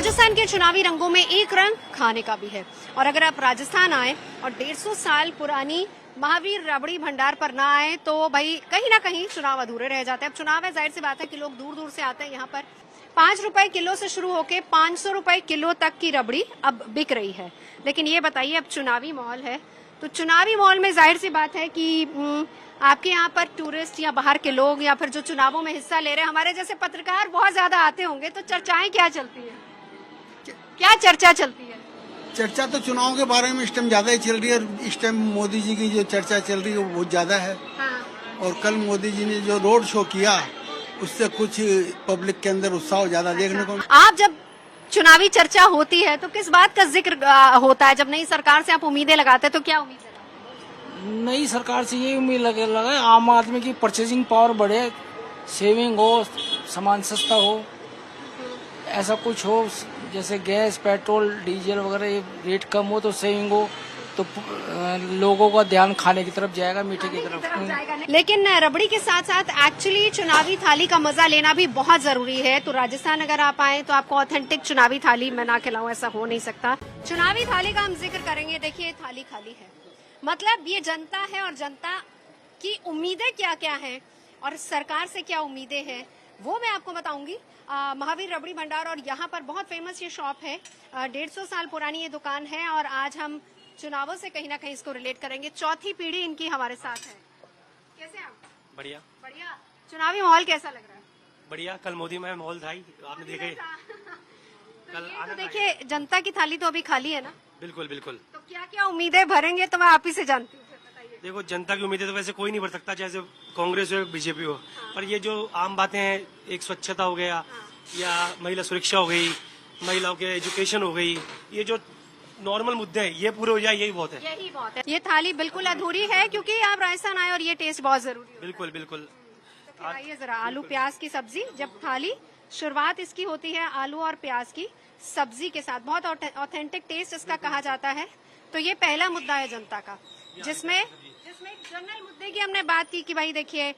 राजस्थान के चुनावी रंगों में एक रंग खाने का भी है। और अगर आप राजस्थान आए और 150 साल पुरानी महावीर रबड़ी भंडार पर ना आए तो भाई कहीं ना कहीं चुनाव अधूरे रह जाते हैं। अब चुनाव है, जाहिर सी बात है कि लोग दूर दूर से आते हैं यहाँ पर। 5 रुपए किलो से शुरू होके 500 रुपए किलो तक की रबड़ी अब बिक रही है। लेकिन ये बताइए, अब चुनावी माहौल है तो चुनावी माहौल में जाहिर सी बात है कि आपके यहाँ पर टूरिस्ट या बाहर के लोग या फिर जो चुनावों में हिस्सा ले रहे हैं हमारे जैसे पत्रकार बहुत ज्यादा आते होंगे, तो चर्चाएं क्या चलती है, क्या चर्चा चलती है? चर्चा तो चुनाव के बारे में इस टाइम ज्यादा ही चल रही है और इस टाइम मोदी जी की जो चर्चा चल रही है वो बहुत ज्यादा है। हाँ। और कल मोदी जी ने जो रोड शो किया उससे कुछ पब्लिक के अंदर उत्साह ज्यादा देखने को। आप जब चुनावी चर्चा होती है तो किस बात का जिक्र होता है? जब नई सरकार से आप उम्मीदें लगाते हैं तो क्या उम्मीद है? नई सरकार से यही उम्मीद लगे आम आदमी की परचेजिंग पावर बढ़े, सेविंग हो, सामान सस्ता हो, ऐसा कुछ हो, जैसे गैस पेट्रोल डीजल वगैरह रेट कम हो तो सेविंग हो तो लोगों का ध्यान खाने की तरफ जाएगा, मीठे की तरफ। लेकिन रबड़ी के साथ साथ एक्चुअली चुनावी थाली का मजा लेना भी बहुत जरूरी है। तो राजस्थान अगर आप आए तो आपको ऑथेंटिक चुनावी थाली मैं ना खिलाऊं, ऐसा हो नहीं सकता। चुनावी थाली का हम जिक्र करेंगे। देखिए, थाली खाली है, मतलब ये जनता है और जनता की उम्मीदें क्या क्या हैं और सरकार से क्या उम्मीदें हैं वो मैं आपको बताऊंगी। महावीर रबड़ी भंडार, और यहाँ पर बहुत फेमस ये शॉप है, 150 साल पुरानी ये दुकान है और आज हम चुनावों से कहीं ना कहीं इसको रिलेट करेंगे। चौथी पीढ़ी इनकी हमारे साथ है। कैसे आप? बढ़िया बढ़िया। चुनावी माहौल कैसा लग रहा है? बढ़िया। कल मोदी में माहौल था ही, आपने देखा ही। कल तो देखिए, जनता की थाली तो अभी खाली है ना। बिल्कुल बिल्कुल। तो क्या क्या उम्मीदें भरेंगे तो मैं आप ही से जानती हूँ, बताइए। देखो, जनता की उम्मीदें तो वैसे कोई नहीं भर सकता, चाहे कांग्रेस हो बीजेपी हो। पर ये जो आम बातें हैं, एक स्वच्छता हो गया या महिला सुरक्षा हो गई, महिलाओं के एजुकेशन हो गई, ये जो नॉर्मल मुद्दे हैं ये पूरे हो जाए, यही बहुत है। यही बहुत है। ये थाली बिल्कुल अधूरी है क्योंकि आप राजस्थान आए और ये टेस्ट बहुत जरूरी है। बिल्कुल बिल्कुल। तो खिलाइए जरा आलू प्याज की सब्जी। जब थाली शुरुआत इसकी होती है आलू और प्याज की सब्जी के साथ, बहुत ऑथेंटिक टेस्ट इसका कहा जाता है। तो ये पहला मुद्दा है जनता का, जिसमें जनरल मुद्दे की हमने बात की कि भाई देखिए,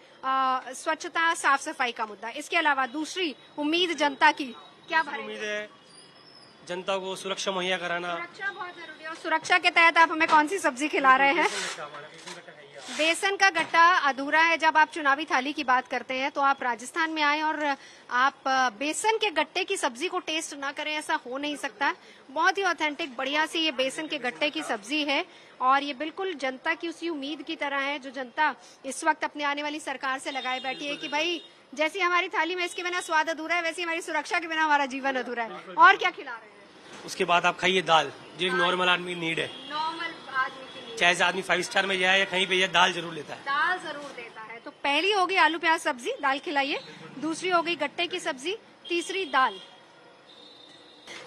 स्वच्छता साफ सफाई का मुद्दा। इसके अलावा दूसरी उम्मीद जनता की क्या उम्मीद है? जनता को सुरक्षा मुहैया कराना। सुरक्षा बहुत जरूरी है। और सुरक्षा के तहत आप हमें कौन सी सब्जी खिला रहे हैं? बेसन का गट्टा अधूरा है। जब आप चुनावी थाली की बात करते हैं तो आप राजस्थान में आए और आप बेसन के गट्टे की सब्जी को टेस्ट ना करें, ऐसा हो नहीं सकता। बहुत ही ऑथेंटिक बढ़िया सी ये बेसन के गट्टे की सब्जी है और ये बिल्कुल जनता की उसी उम्मीद की तरह है जो जनता इस वक्त अपने आने वाली सरकार से लगाए बैठी है कि भाई जैसी हमारी थाली में इसके बिना स्वाद अधूरा है, वैसी हमारी सुरक्षा के बिना हमारा जीवन अधूरा है। और क्या खिला रहे हैं? उसके बाद आप खाइए दाल, जो एक नॉर्मल आदमी की नीड है। नॉर्मल आदमी की नीड। चाहे आदमी 5 स्टार में जाए या कहीं पे जाए, दाल जरूर लेता है। दाल जरूर देता है। तो पहली होगी आलू प्याज सब्जी, दाल खिलाइए। दूसरी होगी गट्टे की सब्जी, तीसरी दाल।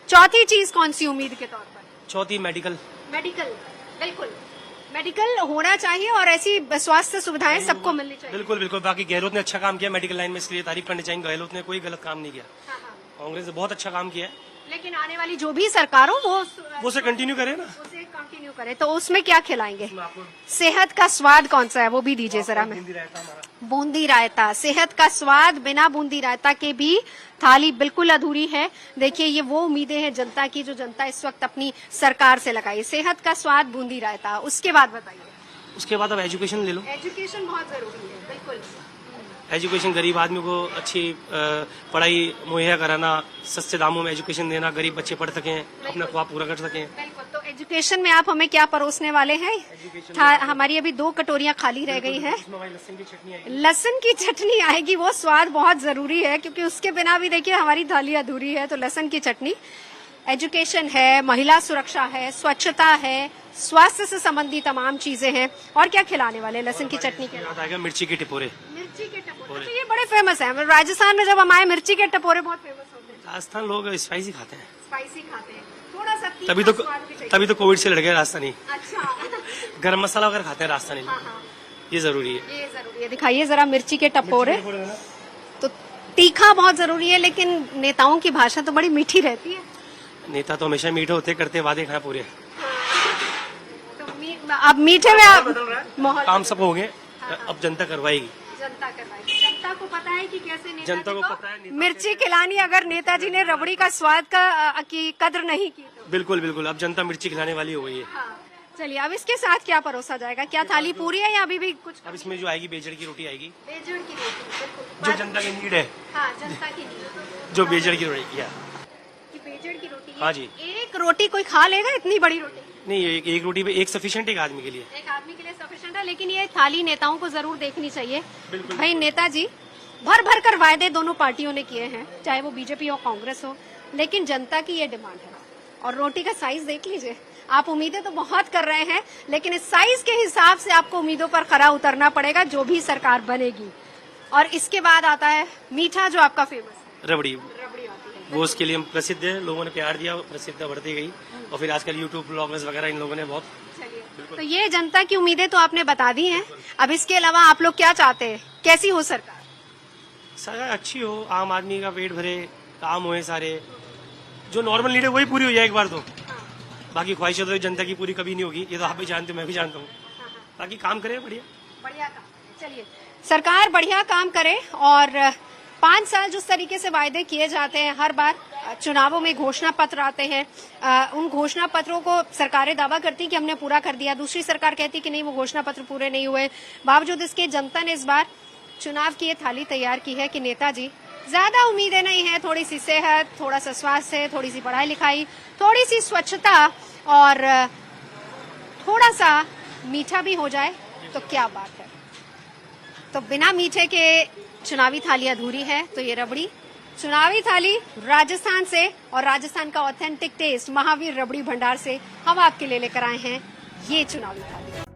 चौथी चीज कौन सी उम्मीद के तौर पर? चौथी मेडिकल। मेडिकल, बिल्कुल मेडिकल होना चाहिए और ऐसी स्वास्थ्य सुविधाएं सबको मिलनी चाहिए। बिल्कुल बिल्कुल। बाकी गहलोत ने अच्छा काम किया मेडिकल लाइन में, इसलिए तारीफ करनी चाहिए। गहलोत ने कोई गलत काम नहीं किया। कांग्रेस ने बहुत अच्छा काम किया है। लेकिन आने वाली जो भी सरकार हो वो उसे कंटिन्यू करे ना, उसे कंटिन्यू करे। तो उसमें क्या खिलाएंगे? सेहत का स्वाद कौन सा है वो भी दीजिए जरा हमें। बूंदी रायता। सेहत का स्वाद बिना बूंदी रायता के भी थाली बिल्कुल अधूरी है। देखिए, ये वो उम्मीदें हैं जनता की जो जनता इस वक्त अपनी सरकार से लगाई। सेहत का स्वाद, बूंदी रायता। उसके बाद बताइए। उसके बाद अब एजुकेशन ले लो। एजुकेशन बहुत जरूरी है, बिल्कुल। एजुकेशन, गरीब आदमी को अच्छी पढ़ाई मुहैया कराना, सस्ते दामों में एजुकेशन देना, गरीब बच्चे पढ़ सकें, अपना ख्वाब पूरा कर सकें। बिल्कुल। तो एजुकेशन में आप हमें क्या परोसने वाले हैं? हमारी अभी 2 कटोरियां खाली रह गई हैं। लहसुन की चटनी आएगी, वो स्वाद बहुत जरूरी है क्योंकि उसके बिना भी देखिए हमारी थाली अधूरी है। तो लहसुन की चटनी। एजुकेशन है, महिला सुरक्षा है, स्वच्छता है, स्वास्थ्य से संबंधी तमाम चीजें हैं। और क्या खिलाने वाले लहसुन की चटनी के? याद आएगा मिर्ची के टिपोरे। मिर्ची के टपोरे तो ये बड़े फेमस है राजस्थान में। जब हम आए मिर्ची के टपोरे बहुत फेमस होते हैं। राजस्थान लोग स्पाइसी खाते हैं, स्पाइसी खाते हैं, थोड़ा सा तीखा स्वाद भी चाहिए। तभी तो कोविड से लड़ गए राजस्थानी। अच्छा। गरम मसाला वगैरह खाते हैं राजस्थानी लोग। हाँ। ये जरूरी है। ये जरूरी है। दिखाइए जरा मिर्ची के टपोरे। तो तीखा बहुत जरूरी है, लेकिन नेताओं की भाषा तो बड़ी मीठी रहती है। नेता तो हमेशा मीठे होते, करते वादे खाए पूरे। तो अब मीठे में आप माहौल काम सब हो गए, अब जनता करवाएगी। जनता करवाएगी। जनता को पता है कि कैसे नेताजी जनता को पता है, नेता मिर्ची खिलानी अगर नेताजी ने रबड़ी का स्वाद का की कद्र नहीं की तो। बिल्कुल बिल्कुल, अब जनता मिर्ची खिलाने वाली हो गई है। हाँ। चलिए, अब इसके साथ क्या परोसा जाएगा? क्या थाली पूरी है या अभी भी कुछ? अब इसमें जो आएगी बेजड़ की रोटी आएगी, बेजड़ की रोटी, बिल्कुल। जो जनता की नीड है, हाँ, जनता की नीड। जो बेजड़ की रोटी है। कि बेजड़ की रोटी है। हाँ जी। एक रोटी कोई खा लेगा इतनी बड़ी रोटी? नहीं, एक रोटी पे एक सफिशिएंट एक आदमी के लिए। एक आदमी के लिए सफिशिएंट है, लेकिन ये थाली नेताओं को जरूर देखनी चाहिए। बिल्कुल। भाई नेताजी भर भर कर वायदे दोनों पार्टियों ने किए हैं, चाहे वो बीजेपी और कांग्रेस हो, लेकिन जनता की ये डिमांड है। और रोटी का साइज देख लीजिए, आप उम्मीदें तो बहुत कर रहे हैं, लेकिन इस साइज के हिसाब से आपको उम्मीदों पर खरा उतरना पड़ेगा जो भी सरकार बनेगी। और इसके बाद आता है मीठा, जो आपका फेमस है, रबड़ी, रबड़ी आती है। वो उसके लिए हम प्रसिद्ध है, लोगों ने प्यार दिया, प्रसिद्धता बढ़ती गई। और फिर आजकल यूट्यूब ब्लॉगर्स वगैरह इन लोगों ने बहुत। चलिए, तो ये जनता की उम्मीदें तो आपने बता दी हैं। अब इसके अलावा आप लोग क्या चाहते हैं? कैसी हो सरकार? सरकार अच्छी हो, आम आदमी का पेट भरे, काम होए सारे, जो नॉर्मल नीड है वही पूरी हो जाए एक बार तो। बाकी ख्वाहिशें तो जनता की पूरी कभी नहीं होगी, ये तो आप भी जानते हो, मैं भी जानता हूँ। बाकी काम करे बढ़िया। बढ़िया काम। चलिए, सरकार बढ़िया काम करे। और 5 साल जिस तरीके से वायदे किए जाते हैं, हर बार चुनावों में घोषणा पत्र आते हैं, उन घोषणा पत्रों को सरकारें दावा करती कि हमने पूरा कर दिया, दूसरी सरकार कहती कि नहीं, वो घोषणा पत्र पूरे नहीं हुए। बावजूद इसके जनता ने इस बार चुनाव की ये थाली तैयार की है कि नेताजी, ज्यादा उम्मीदें नहीं है, थोड़ी सी सेहत, थोड़ा सा स्वास्थ्य, थोड़ी सी पढ़ाई लिखाई, थोड़ी सी स्वच्छता और थोड़ा सा मीठा भी हो जाए तो क्या बात है। तो बिना मीठे के चुनावी थाली अधूरी है। तो ये रबड़ी चुनावी थाली राजस्थान से, और राजस्थान का ऑथेंटिक टेस्ट महावीर रबड़ी भंडार से हम आपके लिए लेकर आए हैं ये चुनावी थाली।